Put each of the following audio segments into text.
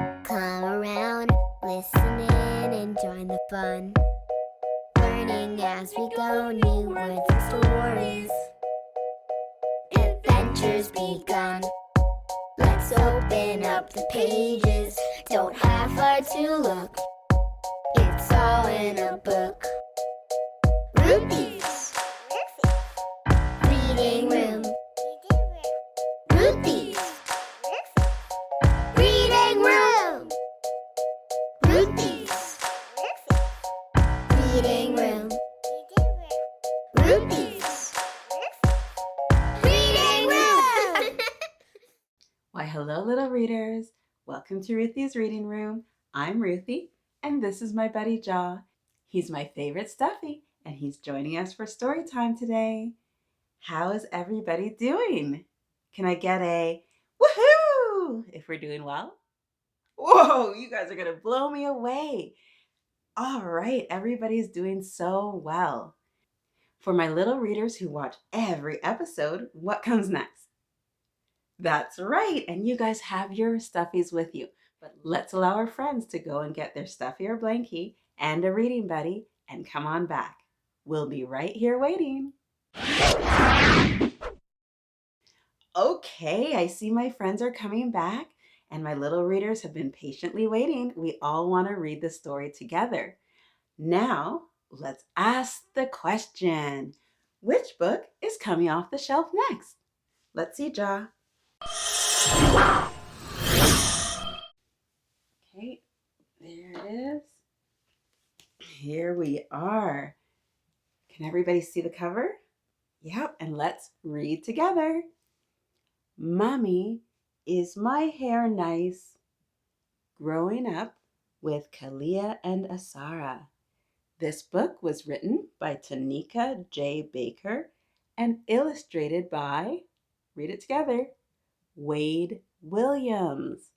Come around, listen in and join the fun. Learning as we go, new words and stories. Adventures begun. Let's open up the pages. Don't have far to look. It's all in a book. Ruthy's Reading Room. Ruthy's Reading Room. Ruthy's Reading Room. Ruthy's Reading Room. Why, hello, little readers. Welcome to Ruthy's Reading Room. I'm Ruthy, and this is my buddy Jaw. He's my favorite stuffy, and he's joining us for story time today. How is everybody doing? Can I get a woohoo if we're doing well? Whoa, you guys are going to blow me away. All right, everybody's doing so well. For my little readers who watch every episode, what comes next? That's right, and you guys have your stuffies with you. But let's allow our friends to go and get their stuffy or blankie and a reading buddy and come on back. We'll be right here waiting. Okay, I see my friends are coming back and my little readers have been patiently waiting. We all want to read the story together. Now, let's ask the question. Which book is coming off the shelf next? Let's see, Jaw. Okay, there it is. Here we are. Can everybody see the cover? Yep, and let's read together. Mommy, is my hair nice? Growing Up with Kaliah and Asara. This book was written by Tanika J. Baker and illustrated by, read it together, Wade Williams.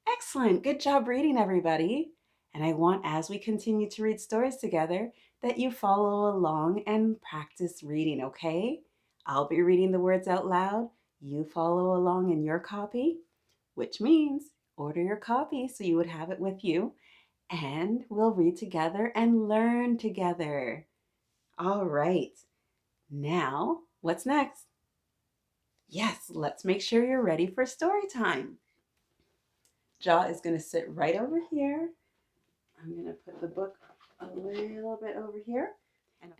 Excellent. Good job reading, everybody. And I want, as we continue to read stories together, that you follow along and practice reading, okay? I'll be reading the words out loud. You follow along in your copy, which means order your copy so you would have it with you. And we'll read together and learn together. All right. Now, what's next? Yes, let's make sure you're ready for story time. Jaw is going to sit right over here. I'm going to put the book a little bit over here.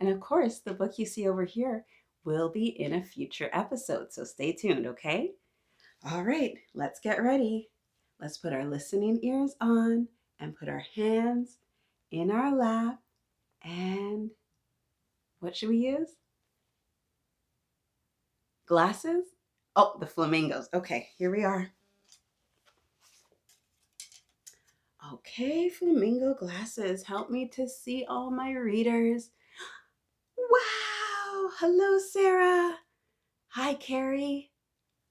And of course, the book you see over here will be in a future episode, so stay tuned, okay? All right, let's get ready. Let's put our listening ears on and put our hands in our lap. And what should we use? Glasses? Oh, the flamingos. Okay, here we are. Okay, flamingo glasses, help me to see all my readers. Wow! Hello, Sarah. Hi, Carrie.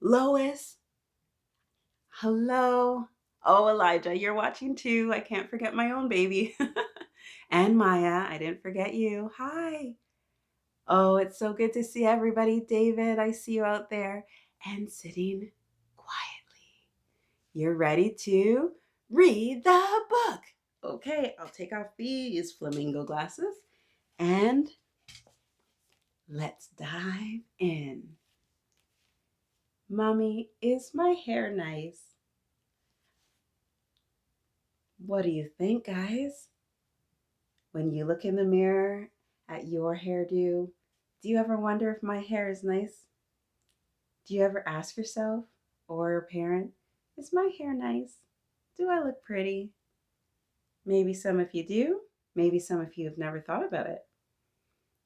Lois. Hello. Oh, Elijah, you're watching too. I can't forget my own baby. And Maya, I didn't forget you. Hi. Oh, it's so good to see everybody. David, I see you out there and sitting quietly. You're ready to read the book. Okay, I'll take off these flamingo glasses and let's dive in. Mommy, is my hair nice? What do you think, guys? When you look in the mirror at your hairdo, do you ever wonder if my hair is nice? Do you ever ask yourself or a parent, is my hair nice? Do I look pretty? Maybe some of you do. Maybe some of you have never thought about it.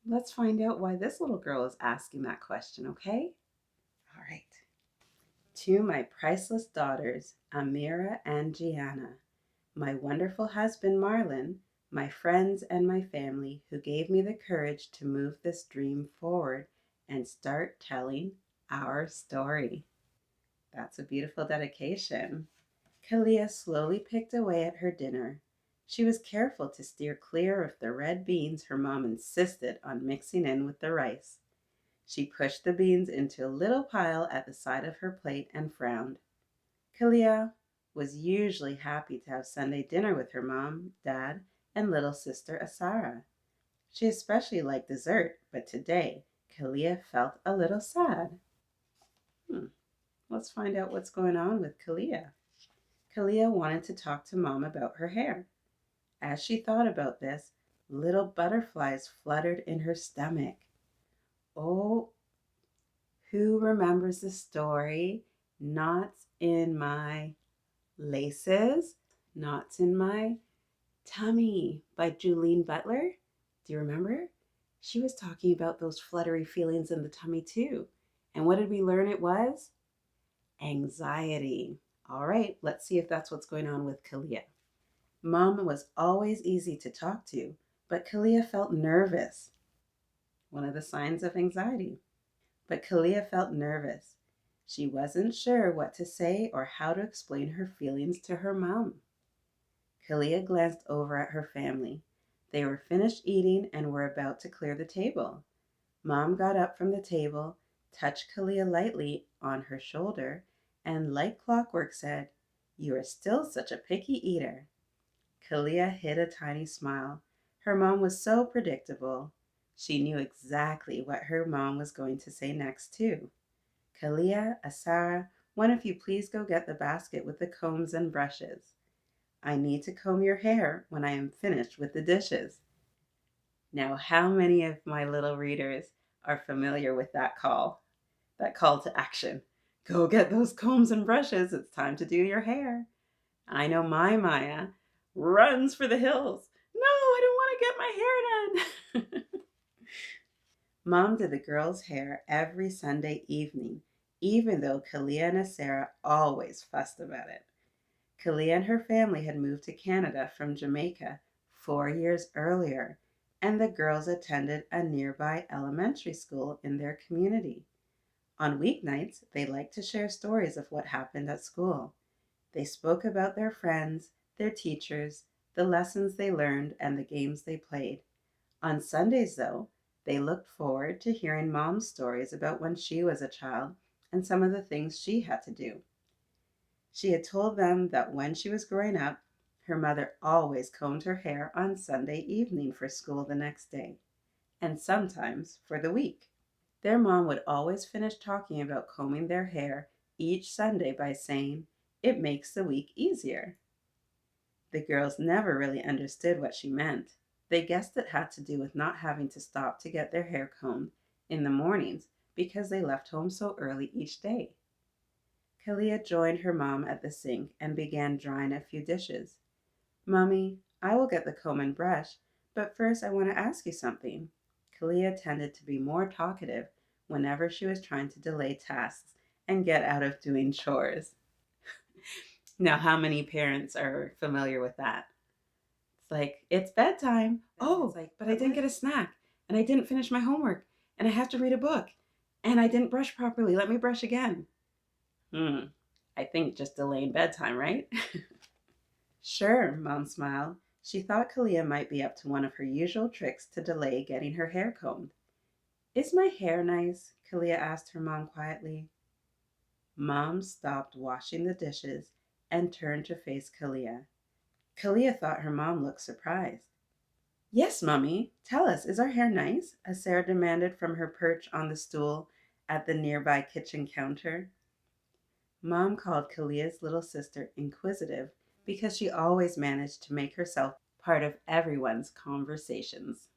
Let's find out why this little girl is asking that question, okay? All right. To my priceless daughters, Amira and Gianna, my wonderful husband, Marlon, my friends and my family who gave me the courage to move this dream forward and start telling our story. That's a beautiful dedication. Kaliah slowly picked away at her dinner. She was careful to steer clear of the red beans her mom insisted on mixing in with the rice. She pushed the beans into a little pile at the side of her plate and frowned. Kaliah, was usually happy to have Sunday dinner with her mom, dad, and little sister Asara. She especially liked dessert, but today Kaliah felt a little sad. Let's find out what's going on with Kaliah. Kaliah wanted to talk to Mom about her hair. As she thought about this, little butterflies fluttered in her stomach. Oh, who remembers the story? Knots in my laces, knots in my tummy by Julene Butler. Do you remember? She was talking about those fluttery feelings in the tummy too. And what did we learn it was? Anxiety. All right, let's see if that's what's going on with Kaliah. Mom was always easy to talk to, but Kaliah felt nervous. One of the signs of anxiety. But Kaliah felt nervous. She wasn't sure what to say or how to explain her feelings to her mom. Kaliah glanced over at her family. They were finished eating and were about to clear the table. Mom got up from the table, touched Kaliah lightly on her shoulder, and like clockwork said, "You are still such a picky eater." Kaliah hid a tiny smile. Her mom was so predictable. She knew exactly what her mom was going to say next, too. "Kaliah, Asara, one of you please go get the basket with the combs and brushes. I need to comb your hair when I am finished with the dishes." Now, how many of my little readers are familiar with that call to action? Go get those combs and brushes. It's time to do your hair. I know my Maya runs for the hills. No, I don't want to get my hair done. Mom did the girls' hair every Sunday evening, even though Kaliah and Asara always fussed about it. Kaliah and her family had moved to Canada from Jamaica 4 years earlier, and the girls attended a nearby elementary school in their community. On weeknights, they liked to share stories of what happened at school. They spoke about their friends, their teachers, the lessons they learned, and the games they played. On Sundays, though, they looked forward to hearing Mom's stories about when she was a child and some of the things she had to do. She had told them that when she was growing up, her mother always combed her hair on Sunday evening for school the next day, and sometimes for the week. Their mom would always finish talking about combing their hair each Sunday by saying, "It makes the week easier." The girls never really understood what she meant. They guessed it had to do with not having to stop to get their hair combed in the mornings because they left home so early each day. Kaliah joined her mom at the sink and began drying a few dishes. "Mommy, I will get the comb and brush, but first I want to ask you something." Kaliah tended to be more talkative whenever she was trying to delay tasks and get out of doing chores. Now, how many parents are familiar with that? It's like, it's bedtime. Oh, it's like, but I didn't get a snack, and I didn't finish my homework, and I have to read a book, and I didn't brush properly. Let me brush again. I think just delaying bedtime, right? Sure, Mom smiled. She thought Kaliah might be up to one of her usual tricks to delay getting her hair combed. "Is my hair nice?" Kaliah asked her mom quietly. Mom stopped washing the dishes and turned to face Kaliah. Kaliah thought her mom looked surprised. "Yes, Mummy. Tell us, is our hair nice?" Asara demanded from her perch on the stool at the nearby kitchen counter. Mom called Kaliah's little sister inquisitive because she always managed to make herself part of everyone's conversations.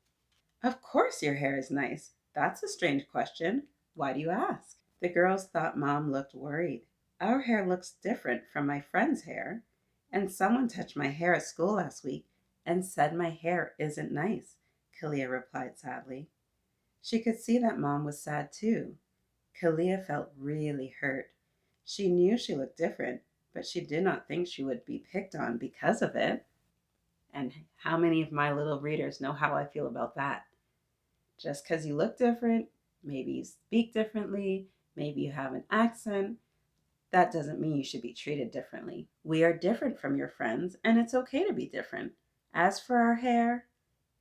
"Of course your hair is nice. That's a strange question. Why do you ask?" The girls thought Mom looked worried. "Our hair looks different from my friend's hair, and someone touched my hair at school last week and said my hair isn't nice," Kaliah replied sadly. She could see that Mom was sad too. Kaliah felt really hurt. She knew she looked different, but she did not think she would be picked on because of it. And how many of my little readers know how I feel about that? Just because you look different, maybe you speak differently, maybe you have an accent, that doesn't mean you should be treated differently. We are different from your friends, and it's okay to be different. As for our hair,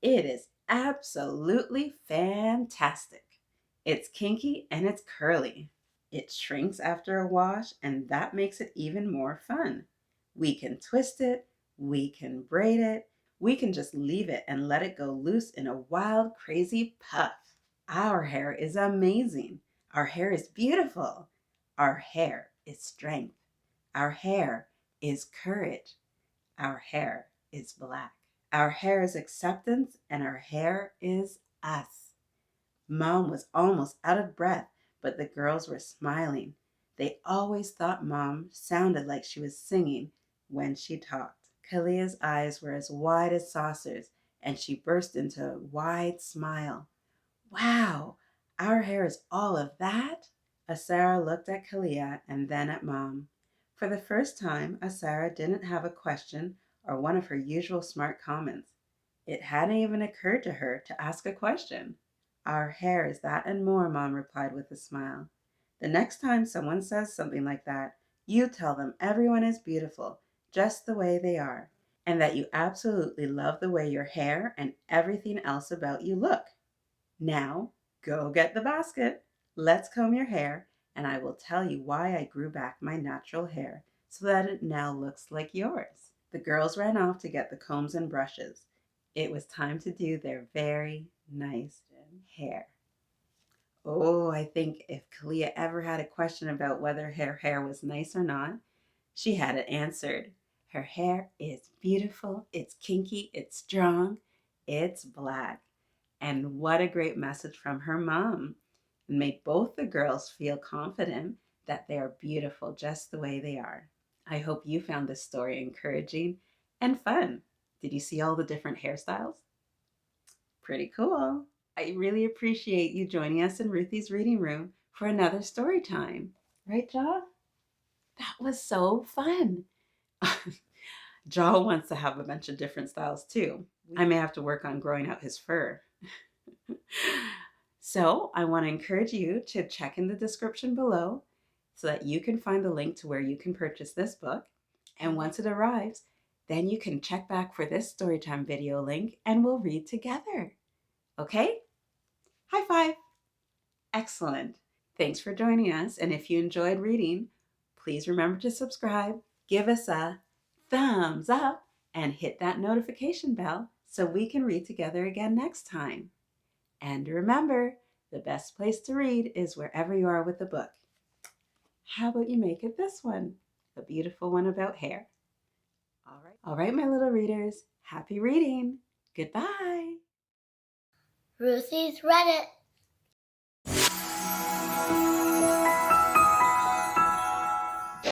it is absolutely fantastic. It's kinky and it's curly. It shrinks after a wash, and that makes it even more fun. We can twist it, we can braid it, we can just leave it and let it go loose in a wild, crazy puff. Our hair is amazing. Our hair is beautiful. Our hair is strength. Our hair is courage. Our hair is black. Our hair is acceptance, and our hair is us. Mom was almost out of breath, but the girls were smiling. They always thought Mom sounded like she was singing when she talked. Kaliyah's eyes were as wide as saucers, and she burst into a wide smile. Wow, our hair is all of that? Asara looked at Kaliah and then at Mom. For the first time, Asara didn't have a question or one of her usual smart comments. It hadn't even occurred to her to ask a question. Our hair is that and more, Mom replied with a smile. The next time someone says something like that, you tell them everyone is beautiful, just the way they are, and that you absolutely love the way your hair and everything else about you look. Now, go get the basket. Let's comb your hair, and I will tell you why I grew back my natural hair so that it now looks like yours. The girls ran off to get the combs and brushes. It was time to do their very nice hair. Oh, I think if Kaliah ever had a question about whether her hair was nice or not, she had it answered. Her hair is beautiful, it's kinky, it's strong, it's black. And what a great message from her mom. And made both the girls feel confident that they are beautiful just the way they are. I hope you found this story encouraging and fun. Did you see all the different hairstyles? Pretty cool. I really appreciate you joining us in Ruthy's reading room for another story time. Right, Jaw? That was so fun. Jaw wants to have a bunch of different styles too. I may have to work on growing out his fur. So I want to encourage you to check in the description below so that you can find the link to where you can purchase this book. And once it arrives, then you can check back for this storytime video link and we'll read together. Okay? High five. Excellent. Thanks for joining us. And if you enjoyed reading, please remember to subscribe, give us a thumbs up, and hit that notification bell so we can read together again next time. And remember, the best place to read is wherever you are with the book. How about you make it this one, a beautiful one about hair? All right, my little readers, happy reading. Goodbye. Ruthy's read it.